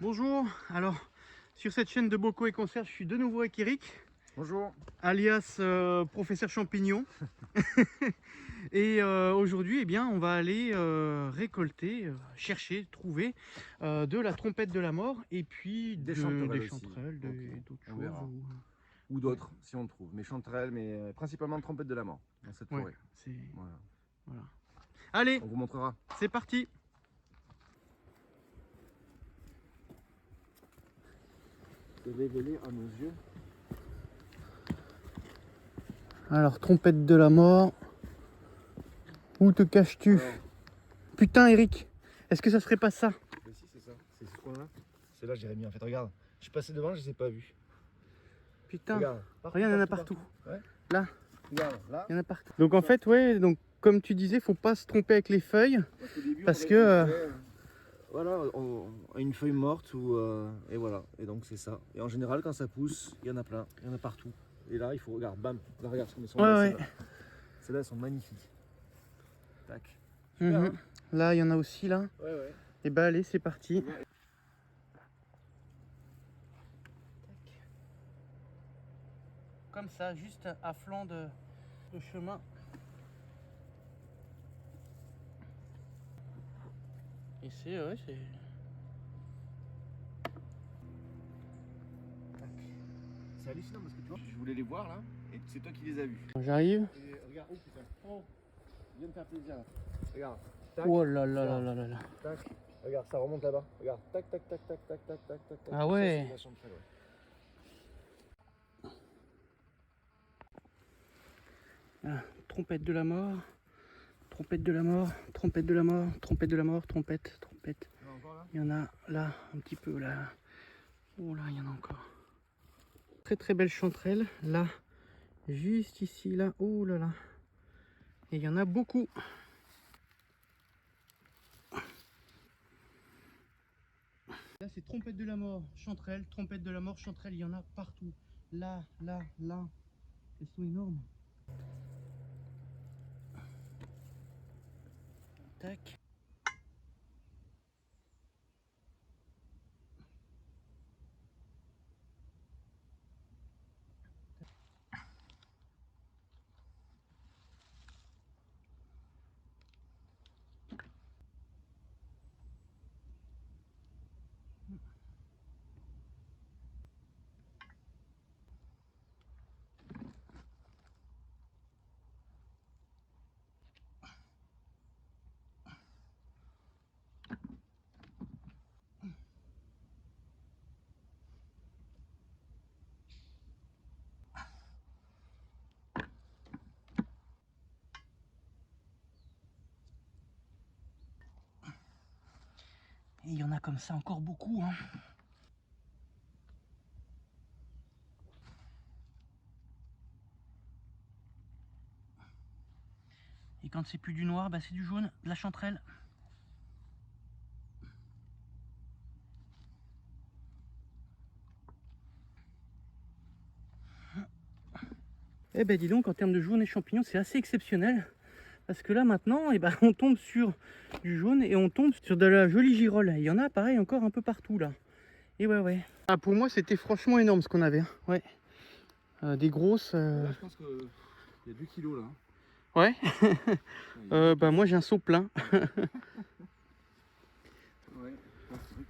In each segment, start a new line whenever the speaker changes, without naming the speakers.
Bonjour, alors sur cette chaîne de Bocaux et Conserve, je suis de nouveau avec Eric.
Bonjour.
Alias professeur champignon. Et aujourd'hui, eh bien, on va aller récolter, chercher, trouver de la trompette de la mort et puis
Des
des
chanterelles
chanterelles,
aussi.
d'autres
On
choses.
verra. Ou d'autres, si on trouve. Mais chanterelles, mais principalement trompette de la mort dans cette
Ouais,
forêt.
c'est...
Voilà.
Voilà. Allez,
On vous montrera.
c'est parti.
Révélé à nos yeux.
Alors, trompette de la mort. Où te caches-tu? Putain, Eric, est-ce que ça serait pas ça?
Mais si, c'est ça. C'est ce coin-là. C'est là, Jérémy. En fait, regarde. Je suis passé devant, je ne les ai pas vus.
Putain,
Regarde.
regarde, il y en a partout.
Ouais.
Là,
Regarde, là.
il y en a partout. Donc en fait, ouais, donc comme tu disais, faut pas se tromper avec les feuilles. Parce que
voilà, une feuille morte ou et voilà. Et donc c'est ça. Et en général, quand ça pousse, il y en a plein, il y en a partout. Et là, il faut regarder, bam. Là, regarde comme elles sont belles,
ouais.
celles-là, elles sont magnifiques. Tac. Super, hein.
Là, il y en a aussi là.
Ouais.
Et bah allez, c'est parti. Comme ça, juste à flanc de chemin. Et c'est
C'est hallucinant parce que tu vois, je voulais les voir là, et c'est toi qui les as vus.
J'arrive.
Et regarde, oh putain, oh, viens me faire plaisir là. Regarde, tac,
Oh là là là là là là.
tac, regarde, ça remonte là-bas. Regarde, tac, tac, tac, tac, tac, tac, tac, tac.
Ah ouais.
Ça, c'est la chanterelle, ouais.
Ah, trompette de la mort. Trompette de la mort. Trompette de la mort. Trompette de la mort. Trompette. Trompette. Il y en a là, un petit peu là. Oh là, il y en a encore. Très très belle chanterelle. Là, juste ici, là. Oh là là. Et il y en a beaucoup. Là, c'est trompette de la mort, chanterelle, trompette de la mort, chanterelle. Il y en a partout. Là, là, là. Elles sont énormes. Tac. Et il y en a comme ça encore beaucoup, hein. Et quand c'est plus du noir, bah c'est du jaune, de la chanterelle. Eh ben dis donc, en termes de jaune et champignons, c'est assez exceptionnel. Parce que là maintenant, eh ben, on tombe sur du jaune et on tombe sur de la jolie girole. Il y en a pareil encore un peu partout là. Et ouais. Ah, pour moi c'était franchement énorme ce qu'on avait. Ouais. Des grosses.
Là, je pense qu'il y a 2 kilos là.
Ouais. Bah moi j'ai un seau plein.
Ouais, c'est vrai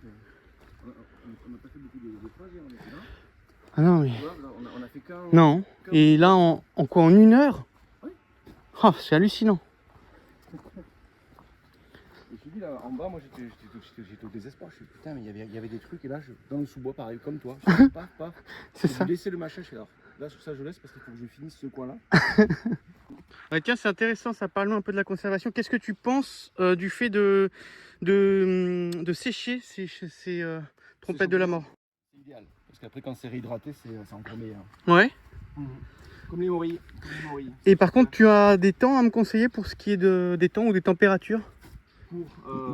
qu'on n'a pas fait beaucoup de trajets, on était là.
Ah non mais.
On a fait qu'un.
Non. Et là en quoi, en 1 heure?
Oui.
Oh, c'est hallucinant.
Et je dis là en bas, moi j'étais au désespoir. Je suis putain, mais il y avait des trucs et là, dans le sous-bois, pareil, comme toi. Paf.
C'est ça.
J'ai laissé le machin, je suis là. Là, sur ça, je laisse parce qu'il faut que je finisse ce coin-là.
Ouais, tiens, c'est intéressant, ça parle un peu de la conservation. Qu'est-ce que tu penses du fait de sécher ces trompettes de la mort?
C'est idéal. Parce qu'après, quand c'est réhydraté, c'est encore meilleur.
Ouais.
Comme les morilles.
Et par contre, tu as des temps à me conseiller pour ce qui est des temps ou des températures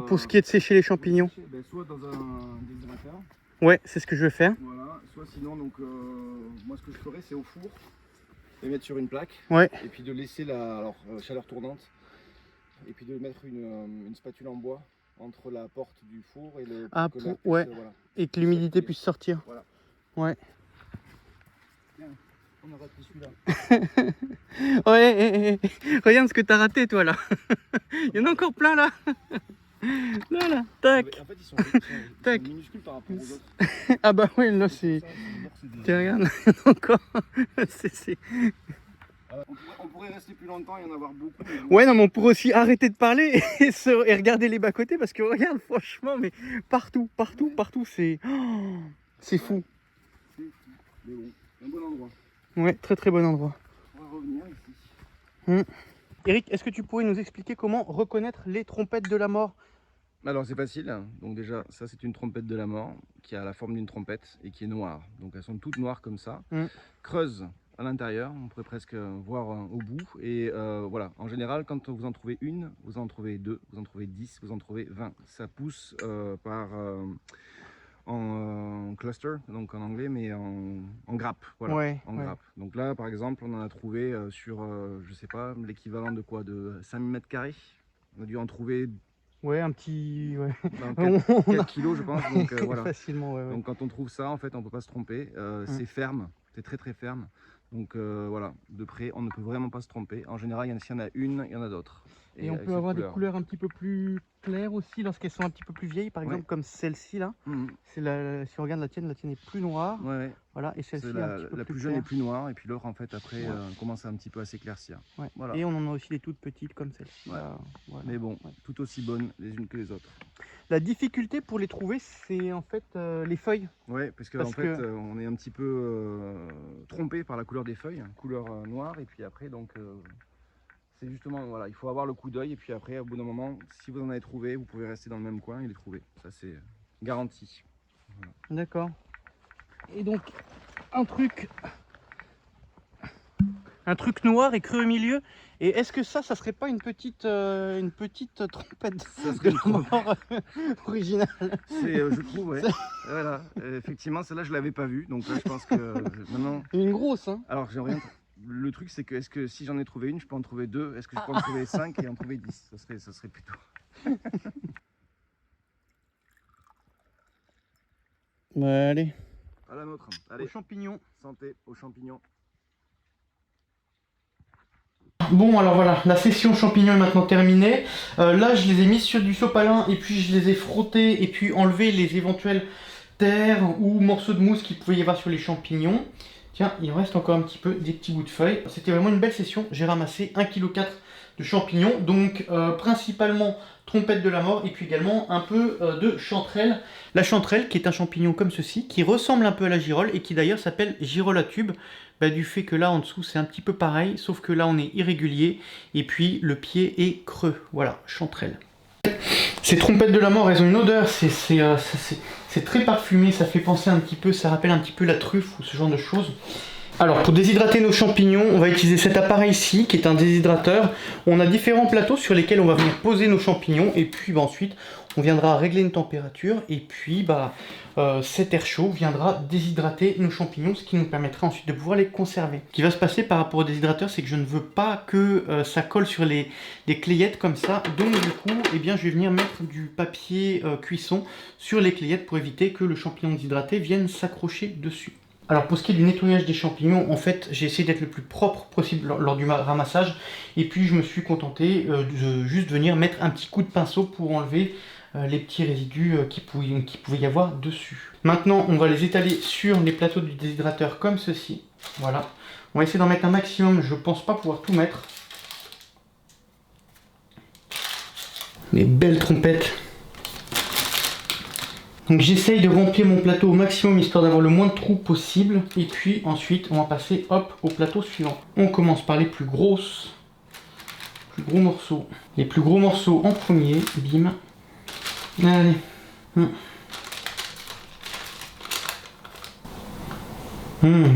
pour ce qui est de sécher les champignons?
Soit dans un déshydrateur.
Ouais, c'est ce que je vais faire.
Voilà. Soit sinon, donc, moi ce que je ferais, c'est au four. Les mettre sur une plaque.
Ouais.
Et puis de laisser la chaleur tournante. Et puis de mettre une spatule en bois entre la porte du four et le...
Ah,
que l'air
ouais.
puisse, voilà.
Et que l'humidité puisse sortir.
Voilà.
Ouais.
Tiens, on a raté celui-là.
Ouais, regarde ce que t'as raté toi là. Il y en a encore plein là. Là, là, tac.
En fait, ils sont
Tac.
minuscules par rapport aux autres.
Ah bah ouais, là c'est...
des...
Tiens, regarde, il y en a encore. C'est...
On pourrait rester plus longtemps et en avoir beaucoup. Mais...
Ouais, non, mais on pourrait aussi arrêter de parler et regarder les bas-côtés parce que regarde, franchement, mais partout, c'est... Oh, c'est fou.
C'est fou. Mais bon, un bon endroit.
Ouais, très très bon endroit.
On va revenir ici.
Eric, est-ce que tu pourrais nous expliquer comment reconnaître les trompettes de la mort?
Alors c'est facile, donc déjà ça c'est une trompette de la mort qui a la forme d'une trompette et qui est noire. Donc elles sont toutes noires comme ça, creuses à l'intérieur, on pourrait presque voir au bout. Et voilà, en général quand vous en trouvez une, vous en trouvez deux, vous en trouvez 10, vous en trouvez 20. Ça pousse en cluster, donc en anglais, mais en grappe. Voilà,
ouais,
en grappe. Donc là par exemple on en a trouvé sur, je sais pas, l'équivalent de quoi, de 5000 m². On a dû en trouver...
Ouais, un petit... Ouais.
4 kilos je pense, donc voilà.
Facilement, ouais.
Donc quand on trouve ça, en fait, on peut pas se tromper. C'est ferme, c'est très très ferme. Donc voilà, de près, on ne peut vraiment pas se tromper. En général, s'il y en a une, il y en a d'autres.
Et on peut avoir des couleurs un petit peu plus claires aussi lorsqu'elles sont un petit peu plus vieilles, par exemple comme celle-ci là. Si on regarde la tienne est plus noire.
Ouais.
Voilà, et celle-ci
la plus jeune est plus noire, et puis l'autre en fait après commence un petit peu à s'éclaircir.
Ouais.
Voilà.
Et on en a aussi des toutes petites comme celle-ci.
Ouais.
Voilà.
Mais bon, tout aussi bonnes les unes que les autres.
La difficulté pour les trouver, c'est en fait les feuilles.
Ouais, parce qu'en fait, on est un petit peu trompé par la couleur des feuilles, couleur noire, et puis après donc... c'est justement, voilà, il faut avoir le coup d'œil et puis après, au bout d'un moment, si vous en avez trouvé, vous pouvez rester dans le même coin et les trouver. Ça, c'est garanti. Voilà.
D'accord. Et donc, un truc noir et creux au milieu. Et est-ce que ça serait pas une petite trompette de la mort originale?
Je trouve, ouais. Voilà. Effectivement, celle-là, je l'avais pas vue. Donc là, je pense que maintenant...
Une grosse, hein.
Alors, j'ai rien... Le truc, c'est que, est-ce que si j'en ai trouvé une, je peux en trouver deux? Est-ce que je peux en trouver 5 et en trouver 10? Ça serait plutôt...
Allez.
À la nôtre. Allez.
Aux champignons.
Santé aux champignons.
Bon, alors voilà, la session champignons est maintenant terminée. Là, je les ai mis sur du sopalin et puis je les ai frottés et puis enlevé les éventuelles terres ou morceaux de mousse qu'il pouvait y avoir sur les champignons. Tiens, il reste encore un petit peu des petits bouts de feuilles. C'était vraiment une belle session. J'ai ramassé 1,4 kg de champignons. Donc, principalement trompette de la mort et puis également un peu de chanterelle. La chanterelle qui est un champignon comme ceci, qui ressemble un peu à la girole et qui d'ailleurs s'appelle girole à tube. Du fait que là en dessous c'est un petit peu pareil, sauf que là on est irrégulier et puis le pied est creux. Voilà, chanterelle. Ces trompettes de la mort, elles ont une odeur, c'est très parfumé, ça fait penser un petit peu, ça rappelle un petit peu la truffe ou ce genre de choses. Alors pour déshydrater nos champignons, on va utiliser cet appareil-ci qui est un déshydrateur. On a différents plateaux sur lesquels on va venir poser nos champignons et puis ensuite on viendra régler une température et puis cet air chaud viendra déshydrater nos champignons, ce qui nous permettra ensuite de pouvoir les conserver. Ce qui va se passer par rapport au déshydrateur, c'est que je ne veux pas que ça colle sur des clayettes comme ça, donc du coup je vais venir mettre du papier cuisson sur les clayettes pour éviter que le champignon déshydraté vienne s'accrocher dessus. Alors pour ce qui est du nettoyage des champignons, en fait j'ai essayé d'être le plus propre possible lors du ramassage et puis je me suis contenté de juste venir mettre un petit coup de pinceau pour enlever les petits résidus qui pouvaient y avoir dessus. Maintenant on va les étaler sur les plateaux du déshydrateur comme ceci. Voilà. On va essayer d'en mettre un maximum, je pense pas pouvoir tout mettre. Les belles trompettes. Donc j'essaye de remplir mon plateau au maximum histoire d'avoir le moins de trous possible. Et puis ensuite on va passer hop au plateau suivant. On commence par les plus gros morceaux. Les plus gros morceaux en premier, bim. Allez.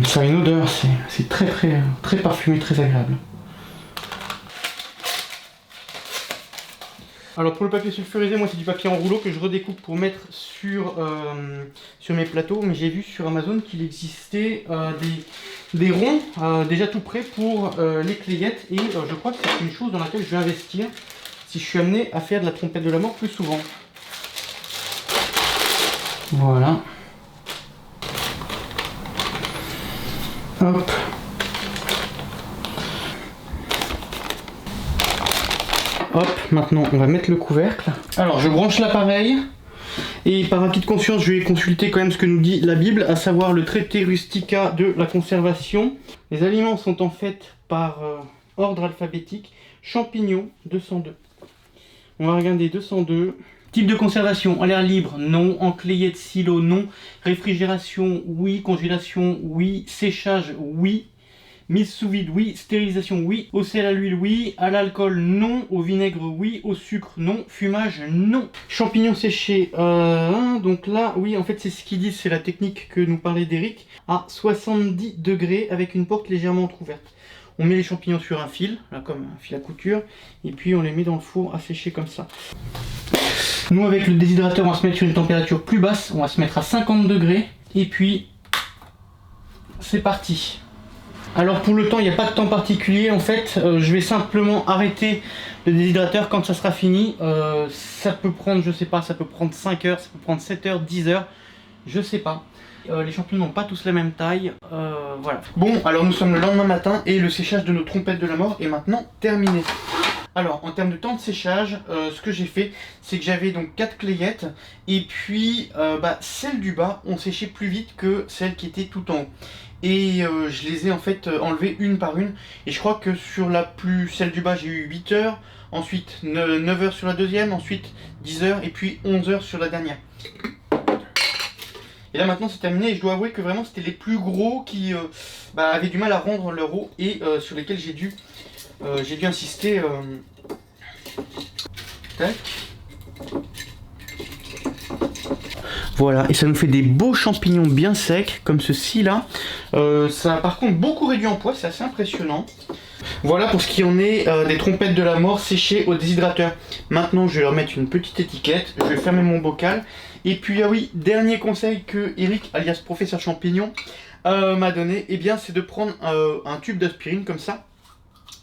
Ça a une odeur, c'est très parfumé, très agréable. Alors pour le papier sulfurisé, moi c'est du papier en rouleau que je redécoupe pour mettre sur mes plateaux. Mais j'ai vu sur Amazon qu'il existait des ronds déjà tout prêts pour les clayettes. Et je crois que c'est une chose dans laquelle je vais investir si je suis amené à faire de la trompette de la mort plus souvent. Voilà. Hop. Hop, maintenant on va mettre le couvercle. Alors je branche l'appareil et par acquis de conscience je vais consulter quand même ce que nous dit la Bible, à savoir le traité rustica de la conservation. Les aliments sont en fait par ordre alphabétique. Champignons 202. On va regarder 202. Type de conservation, en l'air libre, non. En clayette, silo, non. Réfrigération, oui. Congélation, oui. Séchage, oui. Mise sous vide, oui. Stérilisation, oui. Au sel à l'huile, oui. À l'alcool, non. Au vinaigre, oui. Au sucre, non. Fumage, non. Champignons séchés, donc là, oui, en fait, c'est ce qu'ils disent, c'est la technique que nous parlait d'Eric, à 70 degrés avec une porte légèrement entrouverte. On met les champignons sur un fil, là, comme un fil à couture, et puis on les met dans le four à sécher comme ça. Nous, avec le déshydrateur, on va se mettre sur une température plus basse, on va se mettre à 50 degrés, et puis c'est parti. Alors pour le temps, il n'y a pas de temps particulier, en fait, je vais simplement arrêter le déshydrateur quand ça sera fini. Ça peut prendre, je sais pas, ça peut prendre 5 heures, ça peut prendre 7 heures, 10 heures, je sais pas. Les champignons n'ont pas tous la même taille, voilà. Bon, alors nous sommes le lendemain matin et le séchage de nos trompettes de la mort est maintenant terminé. Alors, en termes de temps de séchage, ce que j'ai fait, c'est que j'avais donc 4 clayettes, et puis celles du bas ont séché plus vite que celles qui étaient tout en haut. Et je les ai en fait enlevées une par une, et je crois que sur celle du bas j'ai eu 8 heures, ensuite 9 heures sur la deuxième, ensuite 10 heures, et puis 11 heures sur la dernière. Et là maintenant c'est terminé, et je dois avouer que vraiment c'était les plus gros qui avaient du mal à rendre leur eau, et sur lesquels j'ai dû insister. Tac. Voilà, et ça nous fait des beaux champignons bien secs, comme ceci là. Ça a par contre beaucoup réduit en poids, c'est assez impressionnant. Voilà pour ce qui en est des trompettes de la mort séchées au déshydrateur. Maintenant je vais leur mettre une petite étiquette, je vais fermer mon bocal. Et puis ah oui, dernier conseil que Eric, alias Professeur Champignon, m'a donné, eh bien c'est de prendre un tube d'aspirine comme ça,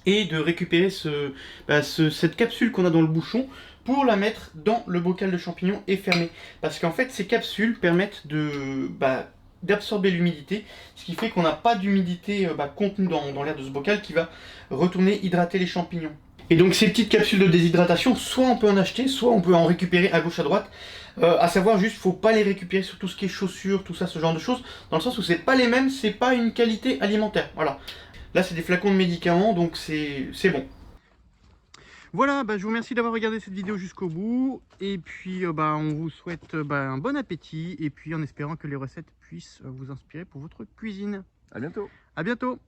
et de récupérer cette capsule qu'on a dans le bouchon pour la mettre dans le bocal de champignons et fermer. Parce qu'en fait ces capsules permettent d'absorber l'humidité, ce qui fait qu'on n'a pas d'humidité contenue dans l'air de ce bocal qui va retourner hydrater les champignons. Et donc ces petites capsules de déshydratation, soit on peut en acheter, soit on peut en récupérer à gauche à droite. À savoir juste, faut pas les récupérer sur tout ce qui est chaussures, tout ça, ce genre de choses, dans le sens où c'est pas les mêmes, c'est pas une qualité alimentaire. Voilà. Là c'est des flacons de médicaments, donc c'est bon. Voilà, je vous remercie d'avoir regardé cette vidéo jusqu'au bout. Et puis on vous souhaite un bon appétit. Et puis en espérant que les recettes puissent vous inspirer pour votre cuisine.
À bientôt.
À bientôt.